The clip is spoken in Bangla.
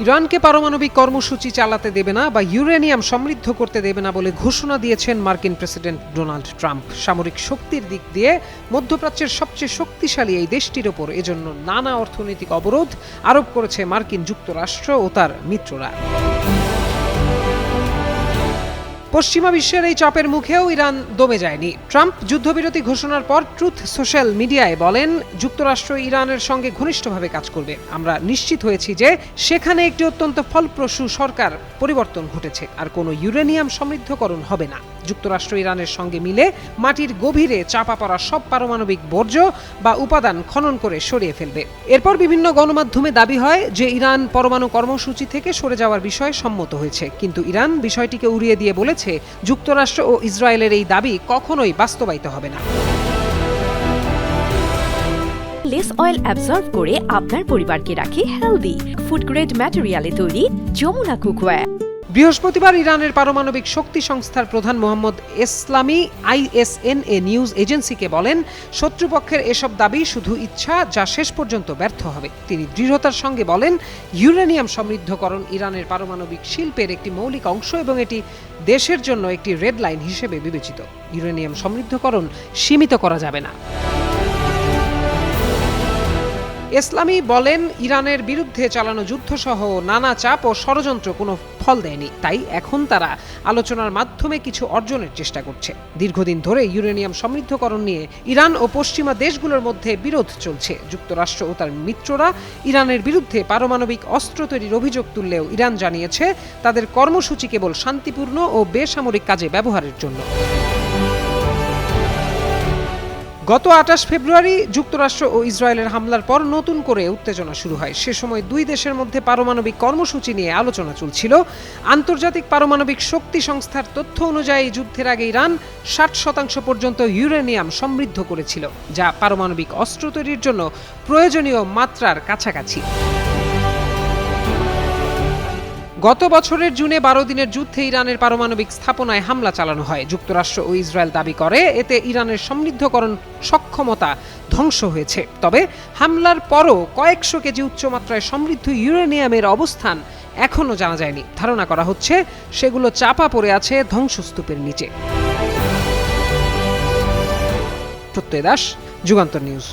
ইরানকে পারমাণবিক কর্মসূচি চালাতে দেবে না বা ইউরেনিয়াম সমৃদ্ধ করতে দেবে না বলে ঘোষণা দিয়েছেন মার্কিন প্রেসিডেন্ট ডোনাল্ড ট্রাম্প। সামরিক শক্তির দিক দিয়ে মধ্যপ্রাচ্যের সবচেয়ে শক্তিশালী এই দেশটির ওপর এজন্য নানা অর্থনৈতিক অবরোধ আরোপ করেছে মার্কিন যুক্তরাষ্ট্র ও তার মিত্ররা। পশ্চিমা বিশ্বের এই চাপের মুখেও ইরান দমে যায়নি। ট্রাম্প যুদ্ধবিরতি ঘোষণার পর ট্রুথ সোশ্যাল মিডিয়ায় বলেন, যুক্তরাষ্ট্র ইরানের সঙ্গে ঘনিষ্ঠভাবে কাজ করবে। আমরা নিশ্চিত হয়েছি যে সেখানে একটি অত্যন্ত ফলপ্রসূ সরকার পরিবর্তন ঘটেছে, আর কোনো ইউরেনিয়াম সমৃদ্ধকরণ হবে না। যুক্তরাষ্ট্র ইরানের সঙ্গে মিলে মাটির গভীরে চাপা পড়া সব পারমাণবিক বর্জ্য বা উপাদান খনন করে সরিয়ে ফেলবে। এরপর বিভিন্ন গণমাধ্যমে দাবি হয় যে ইরান পরমাণু কর্মসূচি থেকে সরে যাওয়ার বিষয়ে সম্মত হয়েছে, কিন্তু ইরান বিষয়টিকে উড়িয়ে দিয়ে বলেছে যুক্তরাষ্ট্র ও ইসরায়েলের এই দাবি কখনোই বাস্তবায়িত হবে না। লেস অয়েল অ্যাবজর্ব করে আপনার পরিবারকে রাখে হেলদি। ফুড গ্রেড ম্যাটেরিয়ালে তৈরি যমুনা কুকওয়্যার। বৃহস্পতিবার ইরানের পারমাণবিক শক্তি সংস্থার প্রধান মোহাম্মদ এসলামি ISNA নিউজ এজেন্সিকে বলেন, শত্রুপক্ষের এসব দাবি শুধু ইচ্ছা, যা শেষ পর্যন্ত ব্যর্থ হবে। তিনি দৃঢ়তার সঙ্গে বলেন, ইউরেনিয়াম সমৃদ্ধকরণ ইরানের পারমাণবিক শিল্পের একটি মৌলিক অংশ এবং এটি দেশের জন্য একটি রেড লাইন হিসেবে বিবেচিত। ইউরেনিয়াম সমৃদ্ধকরণ সীমিত করা যাবে না। ইসলামি বলেন, ইরানের বিরুদ্ধে চালানো যুদ্ধসহ নানা চাপ ও ষড়যন্ত্র কোনো ফল দেয়নি, তাই এখন তারা আলোচনার মাধ্যমে কিছু অর্জনের চেষ্টা করছে। দীর্ঘদিন ধরে ইউরেনিয়াম সমৃদ্ধকরণ নিয়ে ইরান ও পশ্চিমা দেশগুলোর মধ্যে বিরোধ চলছে। যুক্তরাষ্ট্র ও তার মিত্ররা ইরানের বিরুদ্ধে পারমাণবিক অস্ত্র তৈরির অভিযোগ তুললেও ইরান জানিয়েছে তাদের কর্মসূচি কেবল শান্তিপূর্ণ ও বেসামরিক কাজে ব্যবহারের জন্য। গত 28 ফেব্রুয়ারি যুক্তরাষ্ট্র ও ইসরায়েলের হামলার পর নতুন করে উত্তেজনা শুরু হয়। সে সময় দুই দেশের মধ্যে পারমাণবিক কর্মসূচি নিয়ে আলোচনা চলছিল। আন্তর্জাতিক পারমাণবিক শক্তি সংস্থার তথ্য অনুযায়ী যুদ্ধের আগে ইরান 60% পর্যন্ত ইউরেনিয়াম সমৃদ্ধ করেছিল, যা পারমাণবিক অস্ত্র তৈরির জন্য প্রয়োজনীয় মাত্রার কাছাকাছি। গত বছরের জুনে 12 দিনের যুদ্ধে ইরানের পারমাণবিক স্থাপনায় হামলা চালানো হয়। যুক্তরাষ্ট্র ও ইসরায়েল দাবি করে এতে ইরানের সমৃদ্ধকরণ সক্ষমতা ধ্বংস হয়েছে। তবে হামলার পরও কয়েকশো কেজি উচ্চমাত্রায় সমৃদ্ধ ইউরেনিয়ামের অবস্থান এখনও জানা যায়নি। ধারণা করা হচ্ছে সেগুলো চাপা পড়ে আছে ধ্বংসস্তূপের নিচে। প্রত্যয় দাস, যুগান্তর নিউজ।